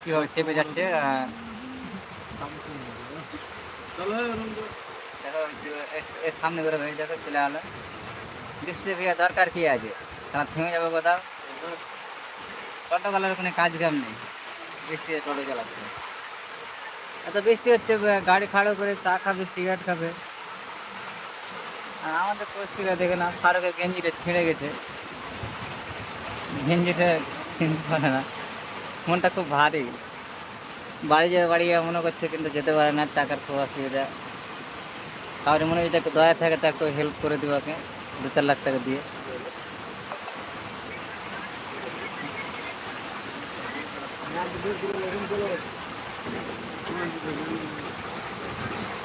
কিভাবে চেপে যাচ্ছে। দেখো এর সামনে করে ভেঙে যাবে, চলে গেলো। বৃষ্টি ভেঙে দরকার কি আছে, তারা থেমে যাবে কোথাও। টোটো গেলার কোনো কাজ কাম নেই, বৃষ্টিতে টোটো চালাচ্ছে। এত বৃষ্টি হচ্ছে, গাড়ি খাড়ো করে চা খাবে, সিগারেট খাবে। আর আমাদের পরিস্থিতি দেখে না, ফারুকের গেঞ্জিটা ছিঁড়ে গেছে, গেঞ্জিটা কিনতে পারে না, মনটা খুব ভারী। বাড়ি যাবে, বাড়ি যাবে মনে করছে, কিন্তু যেতে পারে না, টাকার খুব অসুবিধা। কারণ মনে হয় যদি একটু দয়া থাকে তো একটু হেল্প করে দিব ওকে, 2-4 লাখ টাকা দিয়ে।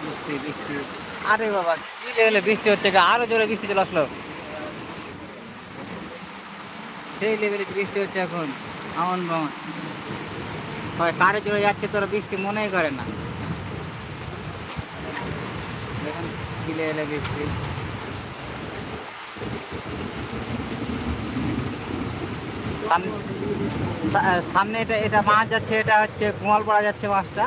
বৃষ্টি বৃষ্টি, আরে বাবা কি লেভেলে বৃষ্টি হচ্ছে, আরো জোরে বৃষ্টি চলে আসলো, সেই লেভেলে বৃষ্টি হচ্ছে এখন। আমন বামন হয়, কারে জোরে যাচ্ছে তোরা, বৃষ্টি মনেই করে না। দেখুন কি লেভেলে বৃষ্টি। সামনে এটা এটা মাছ যাচ্ছে, এটা হচ্ছে কুমালপাড়া যাচ্ছে মাছটা।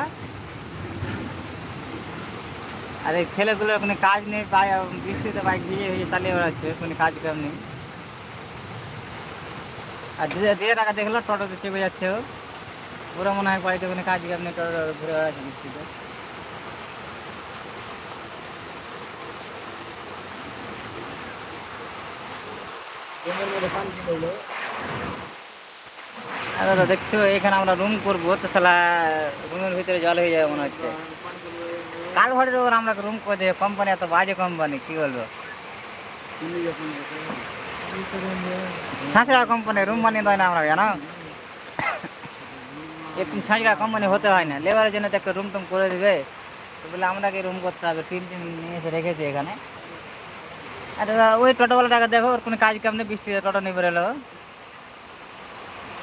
আর এই ছেলেগুলোর কোনো কাজ নেই, বৃষ্টিতে বাইক ভিজে ভিজে চালিয়ে বেড়াচ্ছে, কোনো কাজ কাম নেই। আর দিয়ে টাকা দেখলো টোটোতে চেপে যাচ্ছে ও, ওরা মনে হয় বাড়িতে কোনো কাজ কাম নেই, টোটো ঘুরে বেড়াচ্ছে বৃষ্টিতে। দাদা দেখছো, এখানে আমরা রুম করবো তো শালা রুমের ভিতরে জল হয়ে যাবে মনে হচ্ছে। কালভার্টের ওপর আমরা রুম করে দেবো, কোম্পানি এত বাজে কোম্পানি, কি বলবো। ছাঁচড়া কোম্পানি রুম বানিয়ে দেয় না আমরা, জানো, এরকম ছাঁচড়া কোম্পানি হতে হয় না। লেবারের জন্য তো একটা রুম টুম করে দেবে, তো বলে আমাকে রুম করতে হবে, টিন টিন নিয়ে এসে রেখেছে এখানে। আর ওই টোটোওয়ালা টাকা দেখো, ওর কোনো কাজ কাম নেই, বৃষ্টিতে টোটো নিয়ে বেরোলো।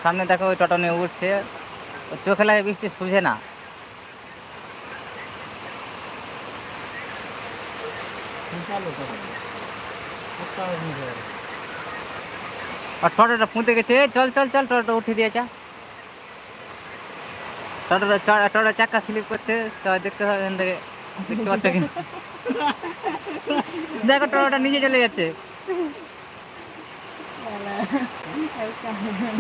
সামনে দেখো ওই টোটো নিয়ে উঠছে, চোখে লাগে বৃষ্টি শুঝে না। আর টোটোটা পুঁতে গেছে, চল চল চল, টোটো উঠে দিয়েছে। টোটোটা চাক্কা স্লিপ করছে, দেখতে হবে এখান থেকে, দেখতে পাচ্ছ কি দেখো টোটোটা নিচে চলে যাচ্ছে,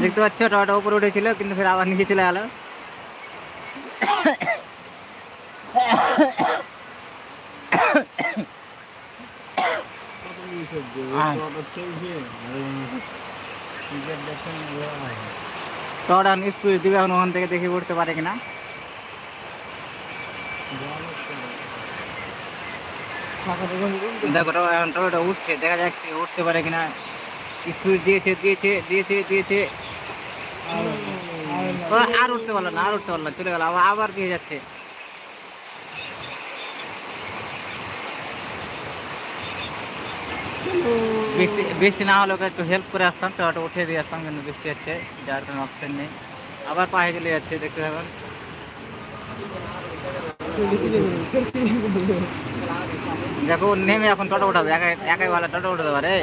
দেখতে পাচ্ছ টোটোটা উপরে উঠেছিল কিন্তু ফের আবার নিচে চলে গেল। টোটোটা স্পিড দিবে এখন, ওখান থেকে দেখে উঠতে পারে কিনা। দেখো এখন টোটোটা উঠছে, দেখা যাচ্ছে উঠতে পারে কিনা। স্পিড দিয়েছে দিয়েছে দিয়েছে দিয়েছে, আর উঠতে পারলো না, আর উঠতে পারলো না, চলে গেল, আবার পেয়ে যাচ্ছে। বৃষ্টি না হলে ওকে একটু হেল্প করে আসতাম, টোটো উঠিয়ে দিয়ে আসতাম, কিন্তু বৃষ্টি হচ্ছে, যার কোনো অপশন নেই। আবার পায়ে চলে যাচ্ছে, দেখতে পাবেন। দেখো নেমে এখন টোটো উঠাবে, একাই ভালো টোটো উঠতে পারে।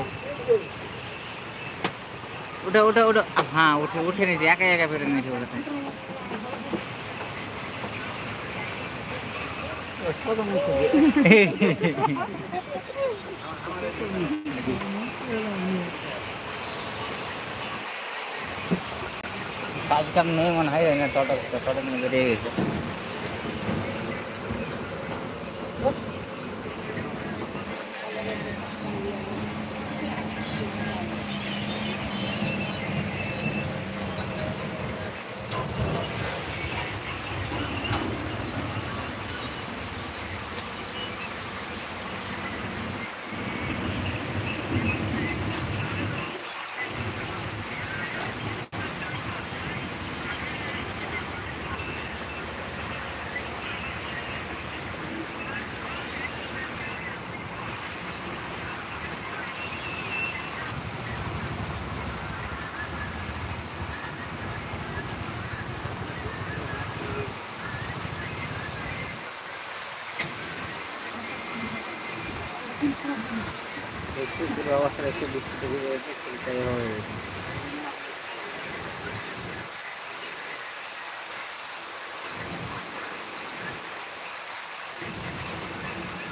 উঠে উঠে উঠে, হ্যাঁ উঠে নিয়েছে, একাই একা বেরো নিয়েছে ওটাতে। কাজ কাম নেই মনে হয়, টোটো নিয়ে বেরিয়ে গেছে। অবস্থা একটু বৃষ্টি হয়েছে,